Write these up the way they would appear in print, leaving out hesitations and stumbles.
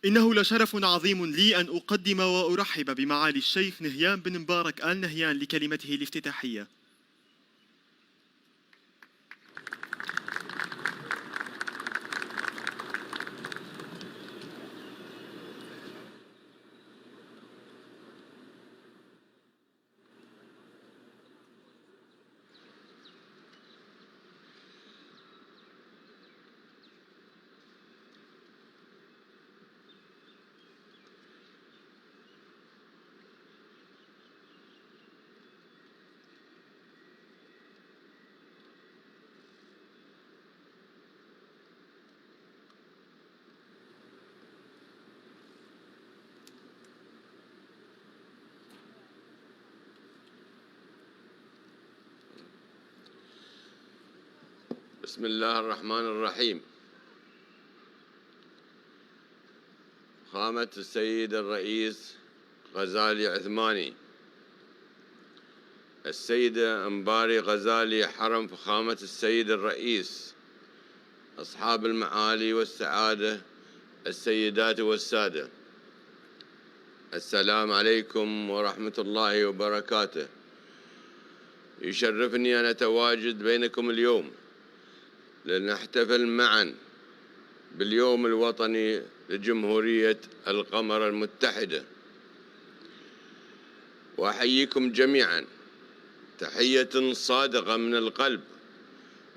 إنه لشرف عظيم لي أن أقدم وأرحب بمعالي الشيخ نهيان بن مبارك آل نهيان لكلمته الافتتاحية. بسم الله الرحمن الرحيم. فخامة السيد الرئيس غزالي عثماني، السيدة مباري غزالي حرم فخامة السيد الرئيس، أصحاب المعالي والسعادة، السيدات والسادة، السلام عليكم ورحمة الله وبركاته. يشرفني أن أتواجد بينكم اليوم لنحتفل معا باليوم الوطني لجمهورية القمر المتحدة، وأحييكم جميعا تحية صادقة من القلب،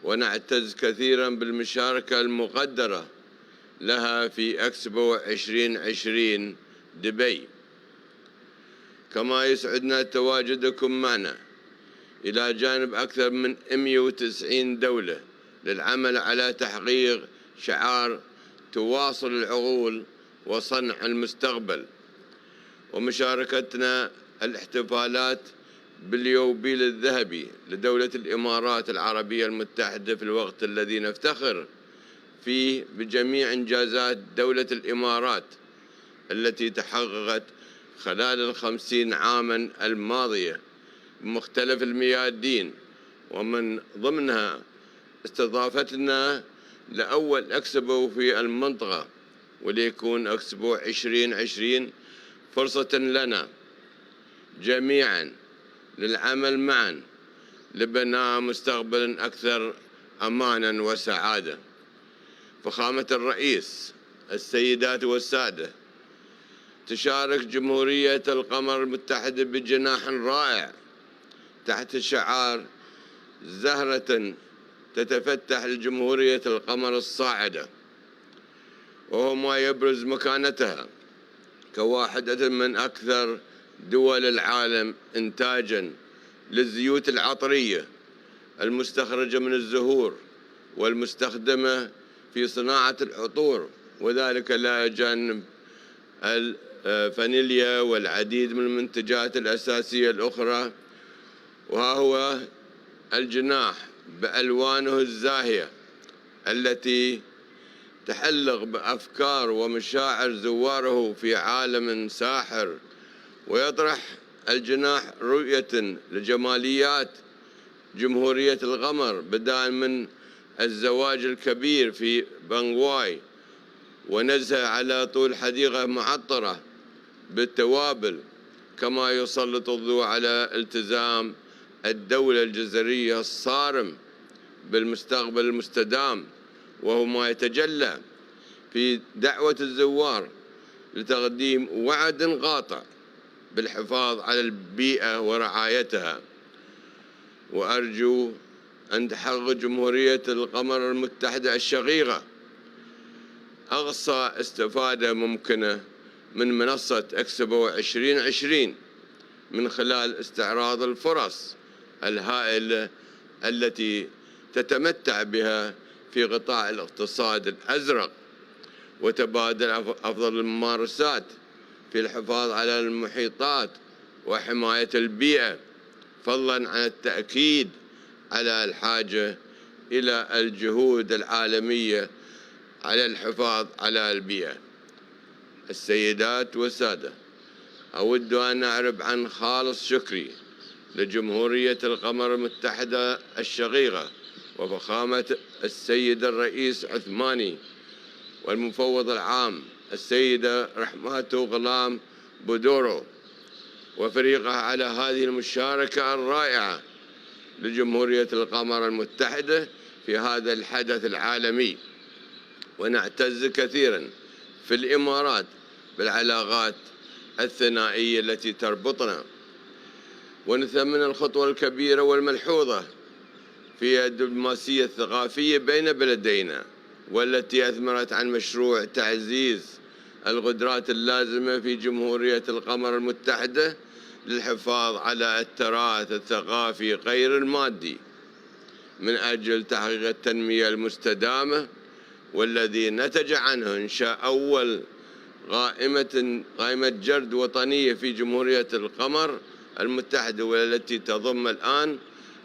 ونعتز كثيرا بالمشاركة المقدرة لها في أكسبو 2020 دبي. كما يسعدنا تواجدكم معنا إلى جانب أكثر من 190 دولة للعمل على تحقيق شعار تواصل العقول وصنع المستقبل، ومشاركتنا الاحتفالات باليوبيل الذهبي لدولة الإمارات العربية المتحدة في الوقت الذي نفتخر فيه بجميع إنجازات دولة الإمارات التي تحققت خلال 50 عاما الماضية بمختلف الميادين، ومن ضمنها استضافتنا لأول أكسبو في المنطقة، وليكون أكسبو 2020 فرصة لنا جميعا للعمل معا لبناء مستقبل أكثر أمانا وسعادة. فخامة الرئيس، السيدات والسادة، تشارك جمهورية القمر المتحدة بجناح رائع تحت شعار زهرة تتفتح لجمهورية القمر الصاعدة، وهو ما يبرز مكانتها كواحدة من أكثر دول العالم إنتاجا للزيوت العطرية المستخرجة من الزهور والمستخدمة في صناعة العطور، وذلك لا يجانب الفانيليا والعديد من المنتجات الأساسية الأخرى. وها هو الجناح بألوانه الزاهية التي تحلق بأفكار ومشاعر زواره في عالم ساحر، ويطرح الجناح رؤية لجماليات جمهورية القمر، بدءا من الزواج الكبير في بانغواي ونزهة على طول حديقة معطرة بالتوابل، كما يسلط الضوء على التزام الدولة الجزرية الصارم بالمستقبل المستدام، وهو ما يتجلى في دعوة الزوار لتقديم وعد قاطع بالحفاظ على البيئة ورعايتها. وأرجو أن تحقق جمهورية القمر المتحدة الشقيقة أقصى استفادة ممكنة من منصة أكسبو 2020 من خلال استعراض الفرص الهائلة التي تتمتع بها في قطاع الاقتصاد الأزرق، وتبادل أفضل الممارسات في الحفاظ على المحيطات وحماية البيئة، فضلا عن التأكيد على الحاجة إلى الجهود العالمية على الحفاظ على البيئة. السيدات والسادة، أود أن أعرب عن خالص شكري لجمهورية القمر المتحدة الشقيقة وفخامة السيد الرئيس عثماني والمفوض العام السيدة رحماتو غلام بودورو وفريقها على هذه المشاركة الرائعة لجمهورية القمر المتحدة في هذا الحدث العالمي. ونعتز كثيرا في الإمارات بالعلاقات الثنائية التي تربطنا، ونثمن الخطوة الكبيرة والملحوظة في الدبلوماسية الثقافية بين بلدينا، والتي أثمرت عن مشروع تعزيز القدرات اللازمة في جمهورية القمر المتحدة للحفاظ على التراث الثقافي غير المادي من أجل تحقيق التنمية المستدامة، والذي نتج عنه إنشاء أول قائمة جرد وطنية في جمهورية القمر المتحدة، والتي تضم الآن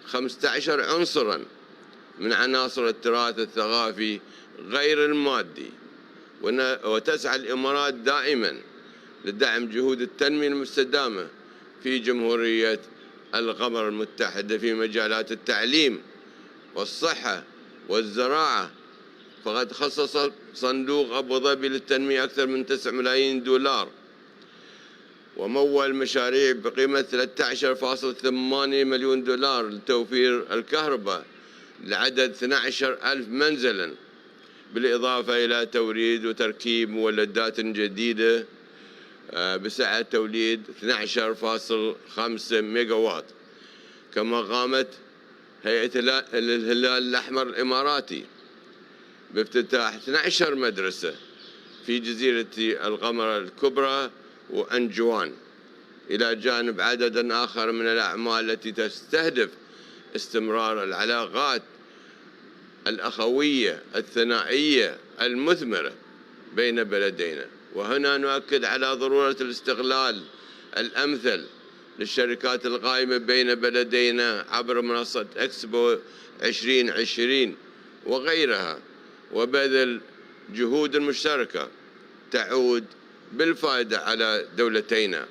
15 عنصراً من عناصر التراث الثقافي غير المادي. وتسعى الإمارات دائماً لدعم جهود التنمية المستدامة في جمهورية القمر المتحدة في مجالات التعليم والصحة والزراعة، فقد خصص صندوق أبو ظبي للتنمية أكثر من 9 ملايين دولار، ومول مشاريع بقيمة 13.8 مليون دولار لتوفير الكهرباء لعدد 12,000 منزلاً، بالإضافة إلى توريد وتركيب مولدات جديدة بسعة توليد 12.5 ميجاوات. كما قامت هيئة الهلال الأحمر الإماراتي بافتتاح 12 مدرسة في جزيرة القمر الكبرى وأنجوان، إلى جانب عدد آخر من الأعمال التي تستهدف استمرار العلاقات الأخوية الثنائية المثمرة بين بلدينا. وهنا نؤكد على ضرورة الاستغلال الأمثل للشركات القائمة بين بلدينا عبر منصة إكسبو 2020 وغيرها، وبذل جهود مشتركة تعود بالفائدة على دولتينا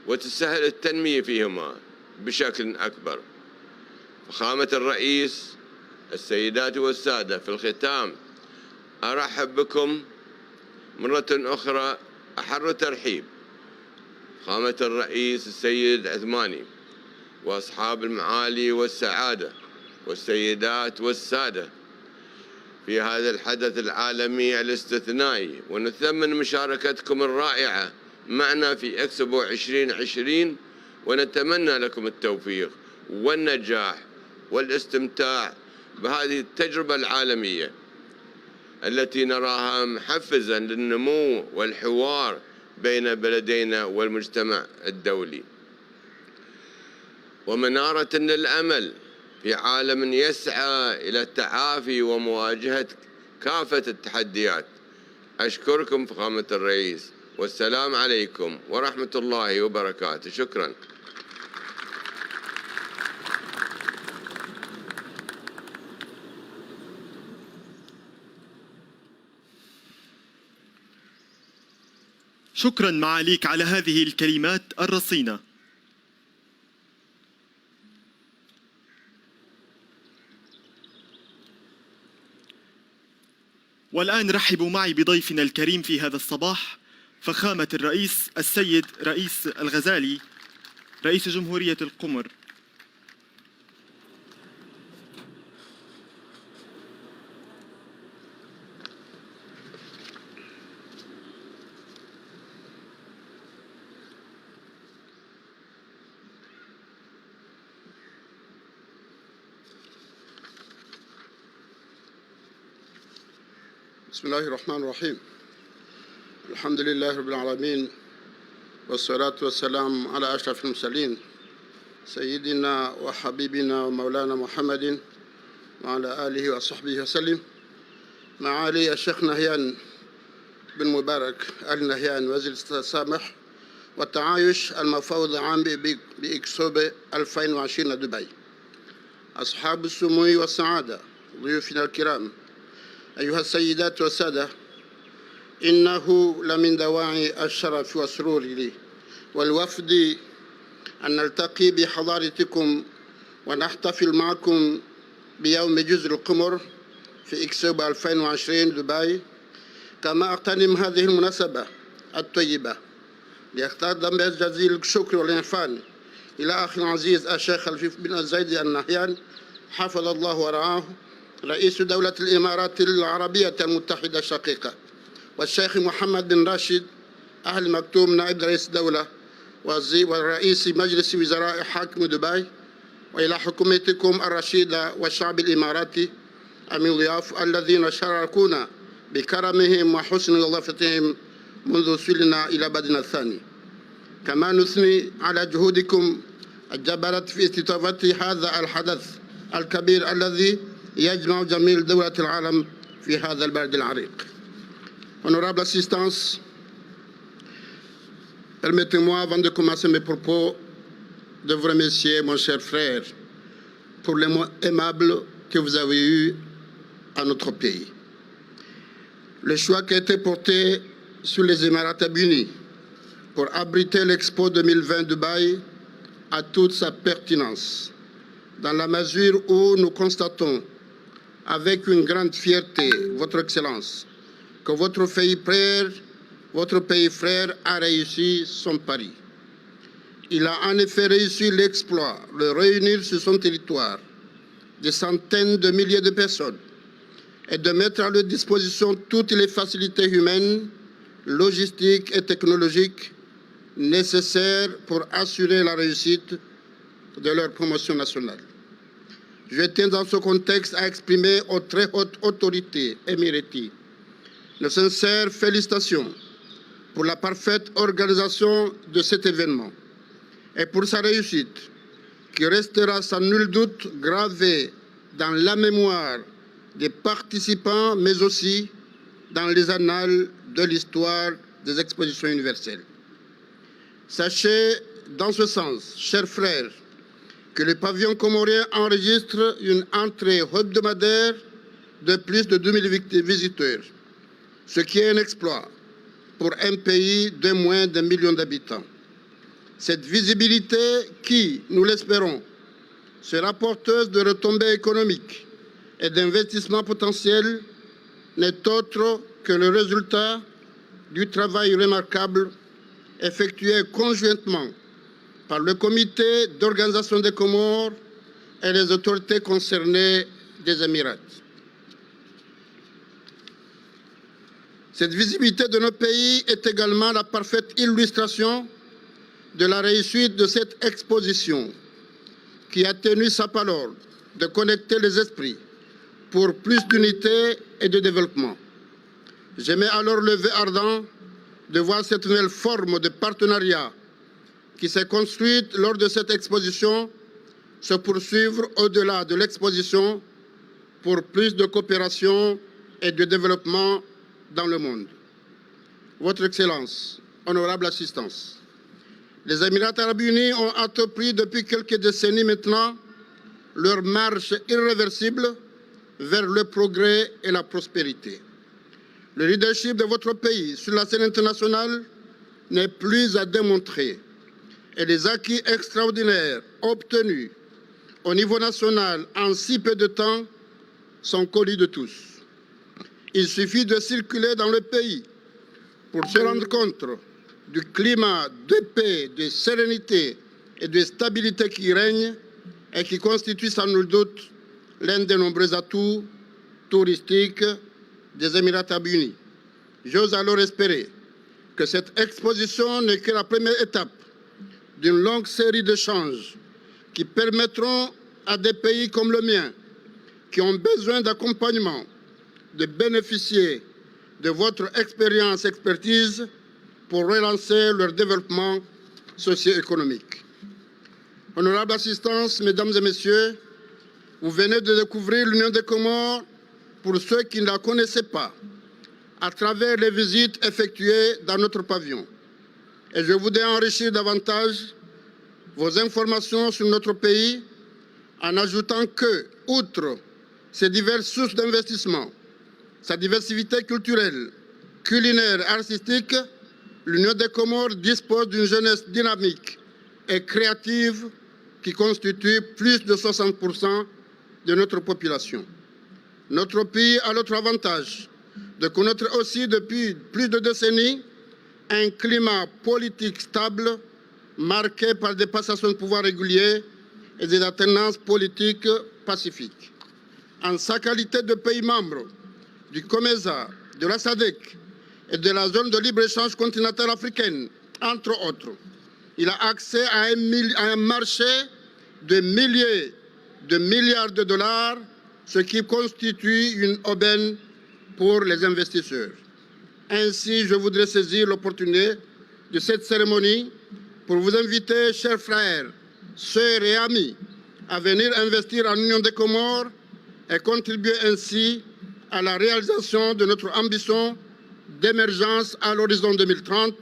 وتسهل التنمية فيهما بشكل أكبر. فخامة الرئيس، السيدات والسادة، في الختام أرحب بكم مرة أخرى أحر ترحيب خامة الرئيس السيد عثماني وأصحاب المعالي والسعادة والسيدات والسادة في هذا الحدث العالمي الاستثنائي، ونثمن مشاركتكم الرائعة معنا في إكسبو 2020، ونتمنى لكم التوفيق والنجاح والاستمتاع بهذه التجربة العالمية التي نراها محفزاً للنمو والحوار بين بلدينا والمجتمع الدولي، ومنارة للأمل في عالم يسعى إلى التعافي ومواجهة كافة التحديات. أشكركم فخامة الرئيس، والسلام عليكم ورحمة الله وبركاته. شكراً. شكرا معاليك على هذه الكلمات الرصينة. والآن رحبوا معي بضيفنا الكريم في هذا الصباح، فخامة الرئيس السيد رئيس الغزالي رئيس جمهورية القمر. بسم الله الرحمن الرحيم. الحمد لله رب العالمين، والصلاة والسلام على أشرف المرسلين سيدنا وحبيبنا ومولانا محمد وعلى آله وصحبه وسلم. معالي الشيخ نهيان بن مبارك آل نهيان وزير التسامح والتعايش المفوض العام بإكسبو 2020 دبي، أصحاب السمو والسعادة، ضيوفنا الكرام، أيها السيدات والسادة، إنه لمن دواعي الشرف والسرور لي والوفد أن نلتقي بحضراتكم ونحتفل معكم بيوم جزر القمر في إكسبو 2020 دبي، كما أغتنم هذه المناسبة الطيبة لأقدم جزيل الشكر والإحسان إلى أخي العزيز الشيخ خليفة بن زايد النهيان حفظ الله ورعاه رئيس دولة الإمارات العربية المتحدة الشقيقة، والشيخ محمد بن راشد أهل مكتوم نائب رئيس الدولة ورئيس مجلس وزراء حاكم دبي، وإلى حكومتكم الرشيدة والشعب الإماراتي المضياف الذين شاركونا بكرمهم وحسن ضيافتهم منذ وصولنا إلى بلدنا الثاني. كما نثني على جهودكم الجبارة في استضافة هذا الحدث الكبير الذي يجمع جميع دول العالم في هذا البلد العريق. Honorable assistance, permettez-moi, avant de commencer mes propos, de vous remercier, mon cher frère, pour les mots aimables que vous avez eus à notre pays. Le choix qui a été porté sur les Émirats Arabes Unis pour abriter l'Expo 2020 Dubaï a toute sa pertinence, dans la mesure où nous constatons avec une grande fierté, Votre Excellence, que votre pays frère a réussi son pari. Il a en effet réussi l'exploit de réunir sur son territoire des centaines de milliers de personnes et de mettre à leur disposition toutes les facilités humaines, logistiques et technologiques nécessaires pour assurer la réussite de leur promotion nationale. Je tiens dans ce contexte à exprimer aux très hautes autorités émiraties nos sincères félicitations pour la parfaite organisation de cet événement et pour sa réussite, qui restera sans nul doute gravée dans la mémoire des participants, mais aussi dans les annales de l'histoire des expositions universelles. Sachez, dans ce sens, chers frères, que le pavillon comorien enregistre une entrée hebdomadaire de plus de 2000 visiteurs, ce qui est un exploit pour un pays de moins d'1 million d'habitants. Cette visibilité qui, nous l'espérons, sera porteuse de retombées économiques et d'investissements potentiels n'est autre que le résultat du travail remarquable effectué conjointement par le comité d'organisation des Comores et les autorités concernées des Émirats. Cette visibilité de nos pays est également la parfaite illustration de la réussite de cette exposition qui a tenu sa parole de connecter les esprits pour plus d'unité et de développement. J'aimais alors le vœu ardent de voir cette nouvelle forme de partenariat qui s'est construite lors de cette exposition se poursuivre au-delà de l'exposition pour plus de coopération et de développement dans le monde. Votre Excellence, honorable assistance, les Émirats Arabes Unis ont entrepris depuis quelques décennies maintenant leur marche irréversible vers le progrès et la prospérité. Le leadership de votre pays sur la scène internationale n'est plus à démontrer et les acquis extraordinaires obtenus au niveau national en si peu de temps sont connus de tous. Il suffit de circuler dans le pays pour se rendre compte du climat de paix, de sérénité et de stabilité qui règne et qui constitue sans nul doute l'un des nombreux atouts touristiques des Émirats Arabes Unis. J'ose alors espérer que cette exposition n'est que la première étape d'une longue série d'échanges qui permettront à des pays comme le mien, qui ont besoin d'accompagnement, de bénéficier de votre expertise pour relancer leur développement socio-économique. Honorable assistance, mesdames et messieurs, vous venez de découvrir l'Union des Comores pour ceux qui ne la connaissaient pas, à travers les visites effectuées dans notre pavillon. Et je voudrais enrichir davantage vos informations sur notre pays en ajoutant que, outre ces diverses sources d'investissement, sa diversité culturelle, culinaire et artistique, l'Union des Comores dispose d'une jeunesse dynamique et créative qui constitue plus de 60% de notre population. Notre pays a l'autre avantage de connaître aussi depuis plus de décennies un climat politique stable marqué par des passations de pouvoir réguliers et des alternances politiques pacifiques. En sa qualité de pays membre du COMESA, de la SADC et de la zone de libre-échange continentale africaine, entre autres, il a accès à un marché de milliers de milliards de dollars, ce qui constitue une aubaine pour les investisseurs. Ainsi, je voudrais saisir l'opportunité de cette cérémonie pour vous inviter, chers frères, sœurs et amis, à venir investir en Union des Comores et contribuer ainsi à la réalisation de notre ambition d'émergence à l'horizon 2030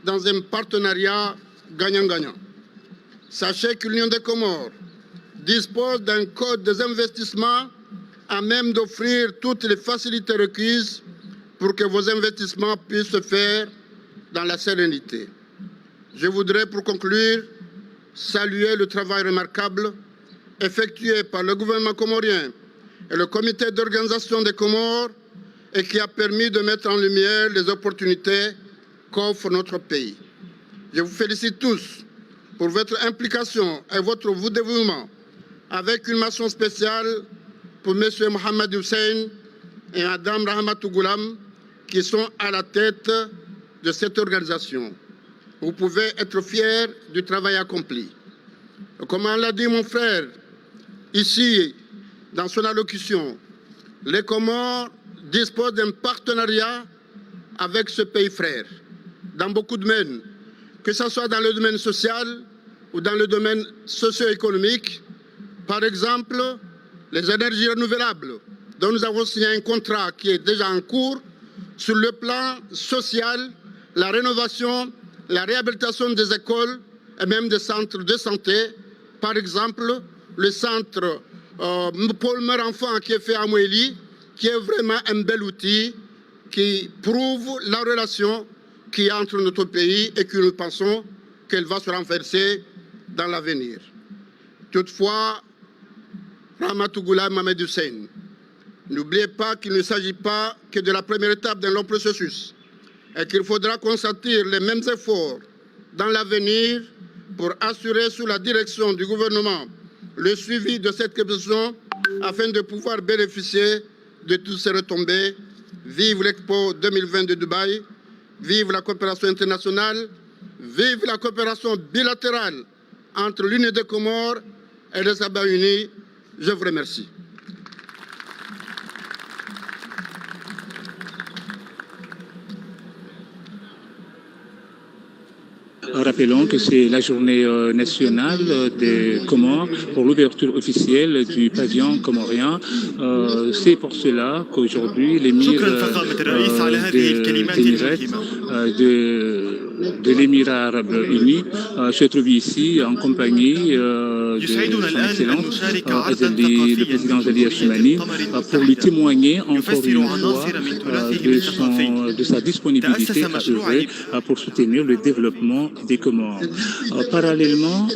dans un partenariat gagnant-gagnant. Sachez que l'Union des Comores dispose d'un code des investissements à même d'offrir toutes les facilités requises pour que vos investissements puissent se faire dans la sérénité. Je voudrais, pour conclure, saluer le travail remarquable effectué par le gouvernement comorien et le comité d'organisation des Comores et qui a permis de mettre en lumière les opportunités qu'offre notre pays. Je vous félicite tous pour votre implication et votre dévouement, avec une mention spéciale pour M. Mohamed Hussein et Mme Rahmatou Goulam, qui sont à la tête de cette organisation. Vous pouvez être fiers du travail accompli. Comme l'a dit mon frère ici, dans son allocution, les Comores disposent d'un partenariat avec ce pays frère, dans beaucoup de domaines, que ce soit dans le domaine social ou dans le domaine socio-économique. Par exemple, les énergies renouvelables, dont nous avons signé un contrat qui est déjà en cours. Sur le plan social, la rénovation, la réhabilitation des écoles et même des centres de santé. Par exemple, le centre Paul Meur-Enfant qui est fait à Mouéli, qui est vraiment un bel outil qui prouve la relation qu'il y a entre notre pays et que nous pensons qu'elle va se renforcer dans l'avenir. Toutefois, Rahmatou Goulam, Mohamed Hussein, n'oubliez pas qu'il ne s'agit pas que de la première étape d'un long processus et qu'il faudra consentir les mêmes efforts dans l'avenir pour assurer sous la direction du gouvernement le suivi de cette question afin de pouvoir bénéficier de toutes ces retombées. Vive l'Expo 2020 de Dubaï, vive la coopération internationale, vive la coopération bilatérale entre l'Union des Comores et les États-Unis. Je vous remercie. Rappelons que c'est la journée nationale des Comores pour l'ouverture officielle du pavillon comorien. C'est pour cela qu'aujourd'hui l'émir de l'Émirat arabe uni se trouve ici en compagnie de son Excellence le président Zali Assoumani pour lui témoigner encore une fois de sa disponibilité à œuvrer pour soutenir le développement des Comores. Parallèlement,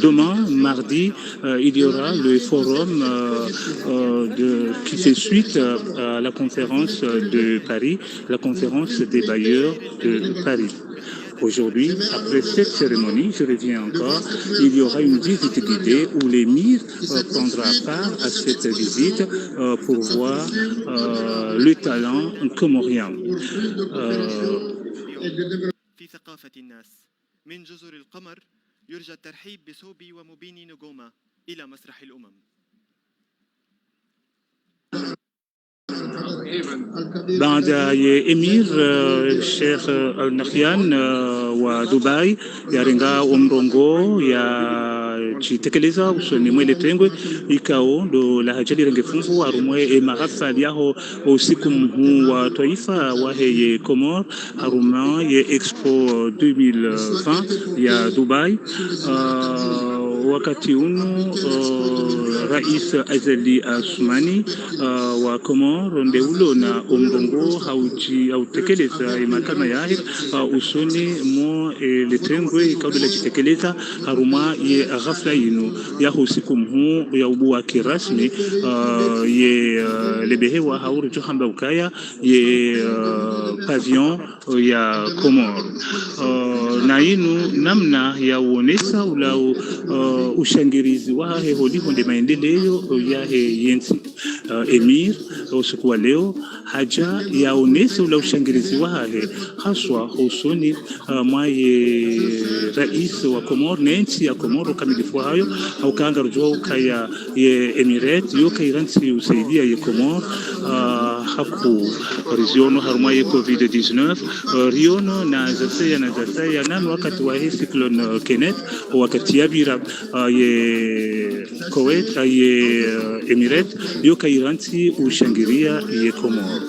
demain, mardi, il y aura le forum qui fait suite à la conférence de Paris, la conférence des bailleurs de Paris. Aujourd'hui, après cette cérémonie, je reviens encore, il y aura une visite guidée où l'émir prendra part à cette visite pour voir le talent comorien. في ثقافة الناس من جزر القمر يرجى الترحيب بسوبي ومبيني نجوما إلى مسرح الأمم. baada ya emir Sheikh Al-Nahyan wa Dubai yarenga umrongo ya chitekeleza usoni mwele tengwe ikao ndo la hajali renge fungu arumwe e mahafali yaho usiku mkuu wa taifa wa heye Comores haruma ye Expo 2020 ya Dubai wakati unu Rais Azali Assoumani wa Komoro ndeulo na omrongo hautekeleza imakana yahe usoni mo letengwe ikaudela jitekeleza haruma ye ghafla yinu ya usiku mhu ya ubu wa kirasmi ye lebehewa hauru johamba ukaya ye pavillon ya Komoro na inu namna ya uonesa ula ushangirizi wahe holiho nde maendeleo yahe yensi Emir usiku wa leo haja yaonesa ula ushangirizi wahe haswa usoni mwaye rais wa Komoro na nchi ya Komoro kamilifu hayo haukanga rujua ukaya ye Emiret yoka iransi usaidia ye Komoro haku riziono haruma ye COVID-19 riono na zasaya nanu wakati wa hii cyclone Kenneth wakati ya bira ye Kuwait ye Emiret yoka iransi ushangiria ye Komoro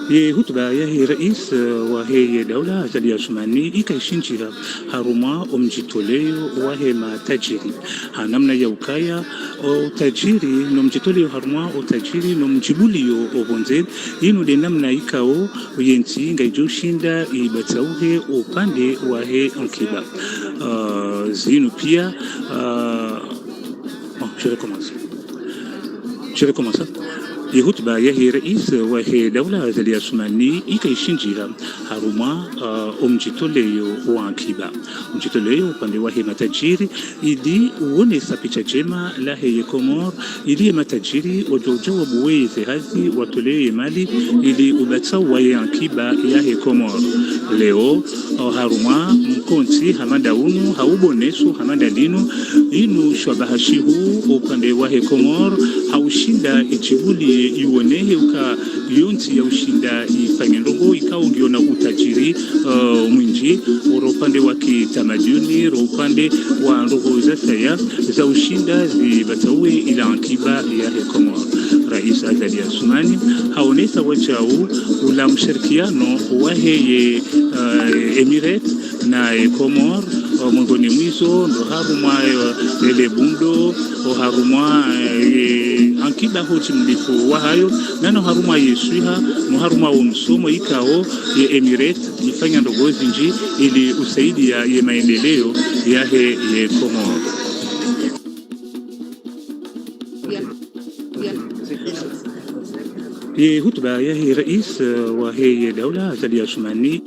ye hutuba ya rais wa hii dawla Azali Assoumani ikaishinjira haruma omjitoleo wa hema tajiri hanamna ya ukaya utajiri no mjitoleo haruma utajiri no mjibulio obonze inu de namna ikao yenti ngaijoshinda ibatauhe upande wa he ankiba zinu pia je vais commencer. Hutuba ya rais wa dawla Azali Assoumani ikaishinjira haruma omjitoleo wa akiba mjitoleo upande wa matajiri ili uonesa picha jema la he Komoro ili matajiri wajojawa buweze hazi watolee mali ili ubatau wa akiba ya he Komoro leo haruma mkonti hamanda unu haubonesu hamanda linu inu shwabahashihu upande wa he Komoro haushinda ichibuli iwonehe uka yonti ya ushinda ifanye ndogo ikaongiona utajiri mwinji upande wa kitamaduni upande wa ndogo za saya za ushinda zibatawe ila akiba ya Komoro. Rais Azali Assoumani haonesa wachau ula mshirikiano wa heye Emiret na Komoro mwongoni mwizo ndo haruma ele bundo haruma ankiba hoti mlifu wa hayo nano haruma yeswiha no haruma wa msomo ikao ye Emiret ifanya ndogozi nji ili usaidia ye maendeleo yahe ye Komoro. ye hutuba ya rais wa heye dawla Azali Assoumani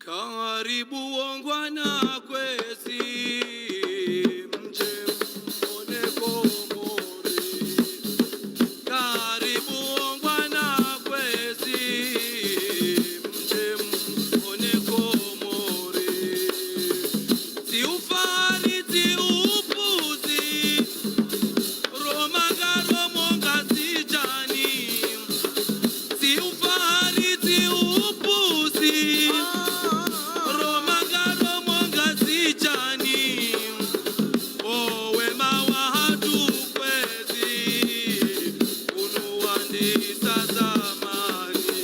Karibu ongwana kwezi mje muone Komori. Karibu ongwana kwezi mje muone Komori. Si ufari si upuzi romagaro monga sijani. Si ufari si upuzi romagaro monga sijani. Owe mawa hatu kwezi unuwandi sazamani.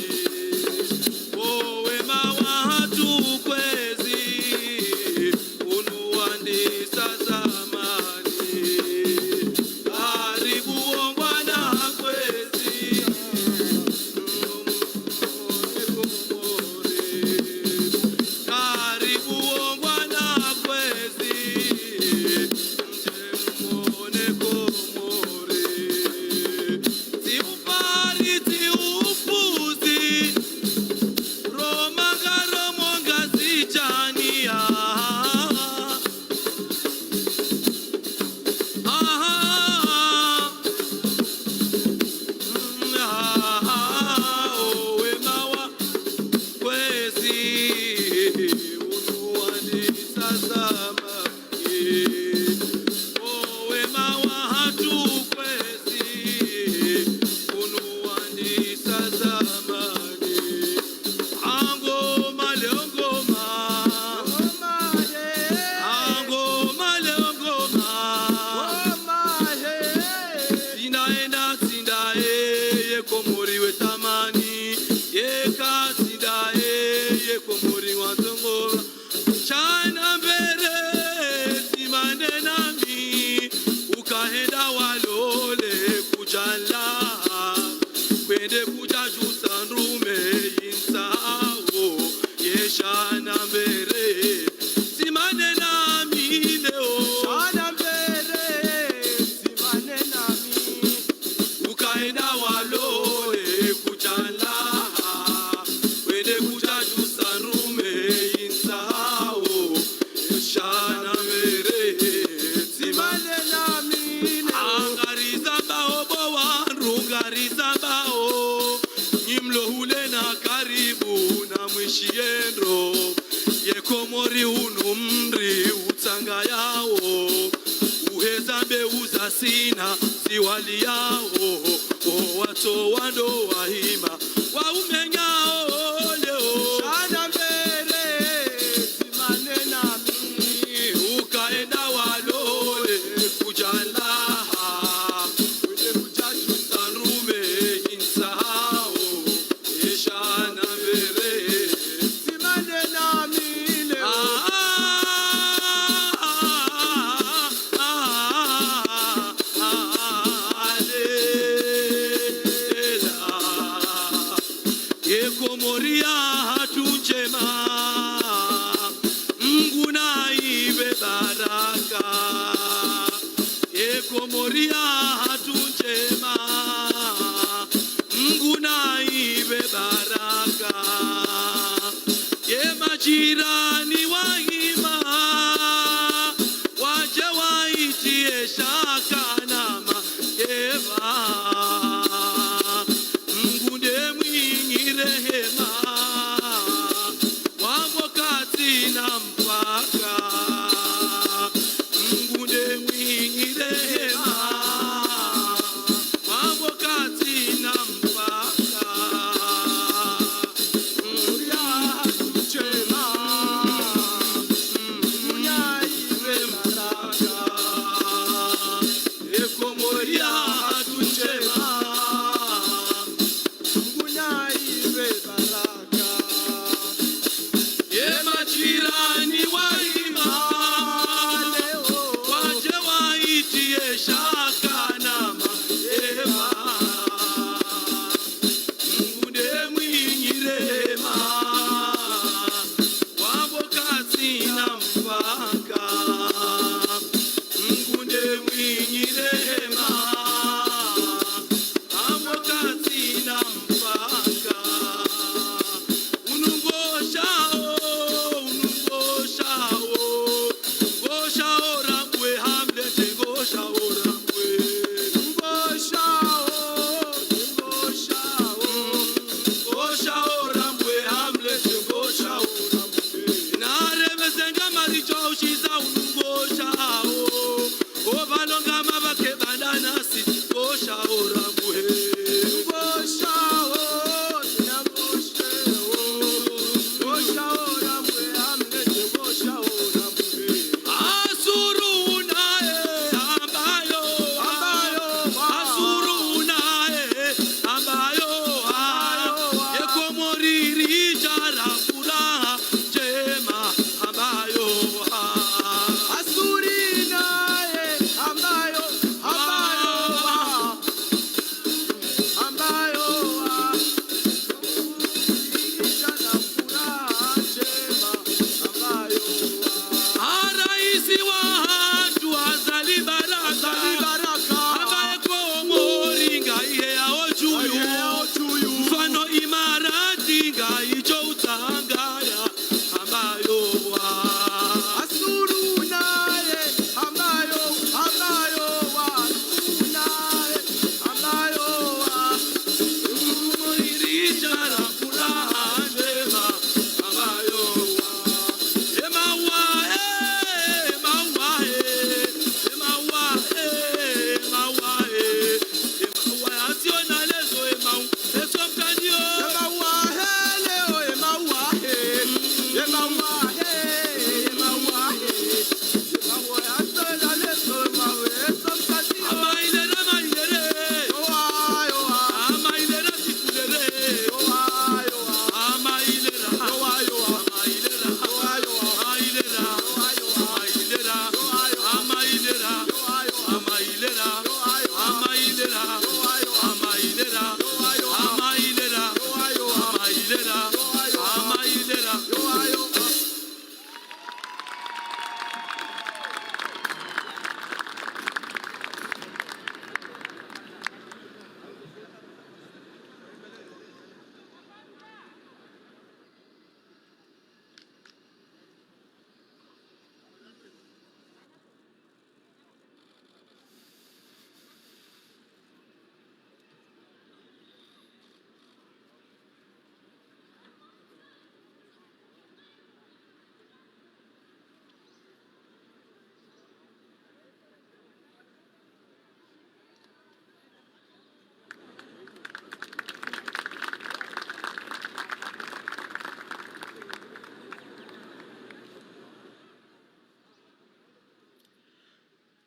Owe mawa hatu kwezi unuwandi sazamani. Karibu ongwana kwezi karibu ongwana kwezi mje muone Komori. Si ufari si upuzi romagaro monga sijani. Owe mawa kwezi unuwandi sazamani. Owe mawa hatu kwezi unuwandi sazamani. Angoma leongoma angoma leongoma sinaenda sindae ye Komori wetamani yeka sindae ye Komori wanzongora chana mbere simane nami ukahenda walole kujala kwende kujajusa nrume insao yeshana mbere simane nami leo chana mbere simane nami ukaenda walole kujala kwende kujajusa nrume insao yeshana mbere simane nami angariza baobo warungariza bao nyimlo hule na karibu na mwishiendo ye Komori unu mri utanga yao uhezambe uzasina siwali yao o wato wando wahima waumenyao leo shana mbele simane nami ukaenda walole kujala wende kujajusa nrume insao yeshana mbele simane nami leo ye Komoria hatu njema Mungu na ibe baraka. Ye Komoria hatu njema Mungu na ibe baraka. Ye majirani wahima waje waitie shaka na maeva. Mungu ndiye mwinyi rehema wamo kati na mpaka. Mungu ndiye mwinyi rehema wamo kati na mpaka. Komoria hatu njema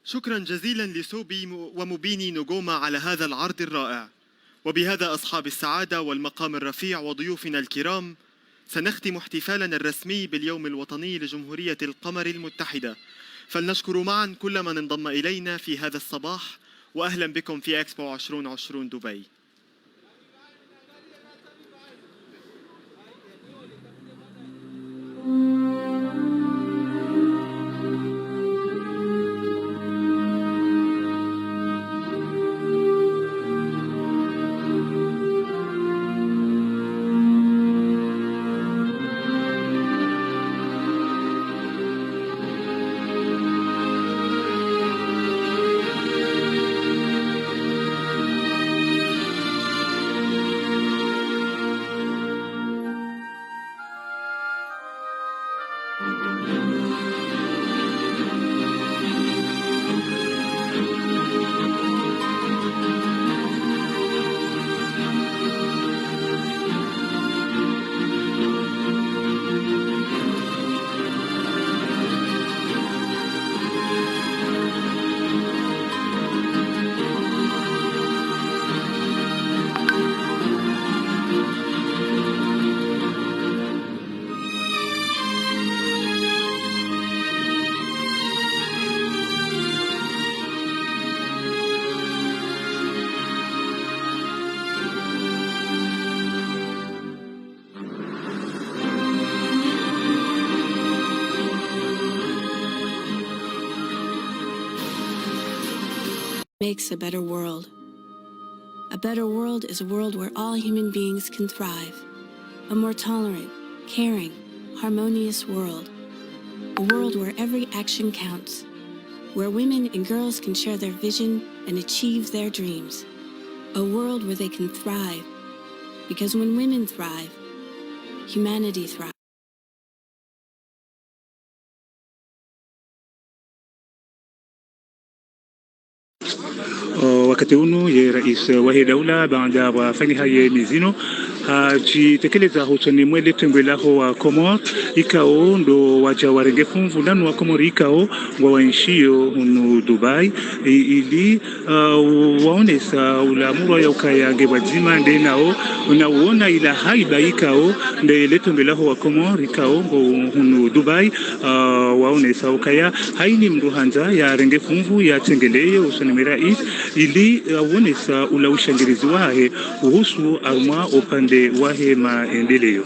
شكرا جزيلا لسوبي ومبيني نجوما على هذا العرض الرائع. وبهذا أصحاب السعادة والمقام الرفيع وضيوفنا الكرام سنختم احتفالنا الرسمي باليوم الوطني لجمهورية القمر المتحدة. فلنشكر معا كل من انضم إلينا في هذا الصباح، وأهلا بكم في إكسبو 2020 دبي. Makes a better world. A better world is a world where all human beings can thrive. A more tolerant, caring, harmonious world. A world where every action counts. Where women and girls can share their vision and achieve their dreams. A world where they can thrive. Because when women thrive, humanity thrives. Wakati huu ye rais wa hii daula baada wafanya haye mizino hajitekeleza hutoni mwele tembelaho wa Komor ikao ndo waja warengefu mvulano wa Komor ikao wa wainshio hunu Dubai ili waonesa ulamuro ya ukayange wajima nde nao unauona ila haiba ikao nde letembelaho wa Komor ikao hunu Dubai waonesa ukaya haini mruhanza ya rengefu mvu ya tengeleye usani rais ili waonesa ula ushangirizi wahe uhusu arma upande wahe maendeleo.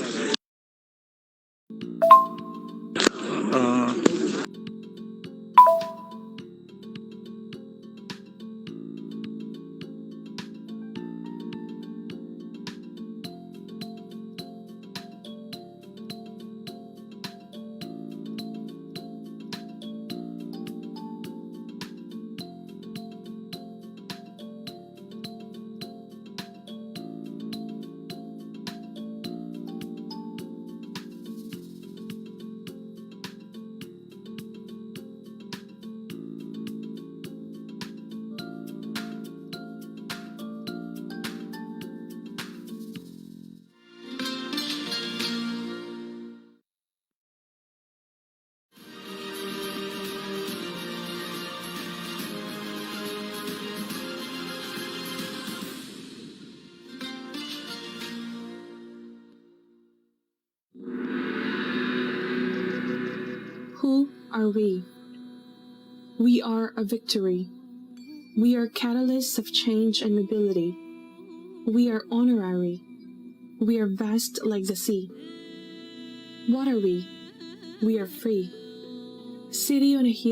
Who are we? We are a victory. We are catalysts of change and mobility. We are honorary. We are vast like the sea. What are we? We are free. City on a hill.